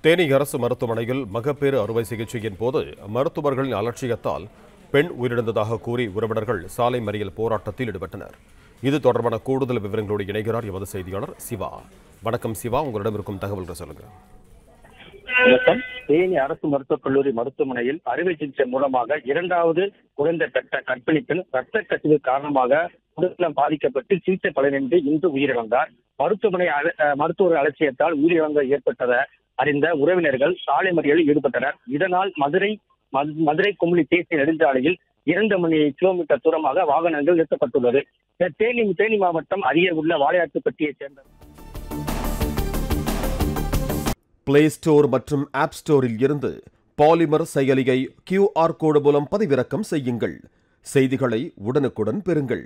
தேனி அரசு மருத்துவமனையில் மகப்பேறு அறுவை சிகிச்சையின் போது மருத்துவர்களின் அலட்சியத்தால் பெண் உயிரிழந்ததாக கூறி உறவினர்கள் சாலை மறியல் போராட்டத்தில் ஈடுபட்டனர். இது தொடர்பான கூடுதல் விவரங்களோடு இணைகிறார் எமது செய்தியாளர் சிவா. வணக்கம் சிவா, உங்களிடம் இருக்கும் தகவல்கள் சொல்லுங்க. வணக்கம். தேனி அரசு மருத்துவக் கல்லூரி மருத்துவமனையில் அறுவை சிகிச்சை மூலமாக இரண்டாவது குழந்தை பெற்ற கர்ப்பிணி பெண் ரத்த கசிவு காரணமாக உடல்நலம் பாதிக்கப்பட்டு சிகிச்சை பலனின்றி இன்று உயிரிழந்தார். மருத்துவர் அலட்சியத்தால் உயிரிழந்த ஏற்பட்டதை அறிந்த உறவினர்கள் சாலை மறியலில் ஈடுபட்டனர். இதனால் மதுரை குமுளி தேசிய நெடுஞ்சாலையில் 2 மணி கிலோமீட்டர் தூரமாக வாகனங்கள் நிறுத்தப்பட்டுள்ளது. தேனி மாவட்டம் அருகே உள்ள வாளையாற்றுப்பட்டியைச் சேர்ந்த பிளே ஸ்டோர் மற்றும் ஆப் ஸ்டோரில் இருந்து பாலிமர் செயலியை QR கோடு மூலம் பதிவிறக்கம் செய்யுங்கள். செய்திகளை உடனுக்குடன் பெறுங்கள்.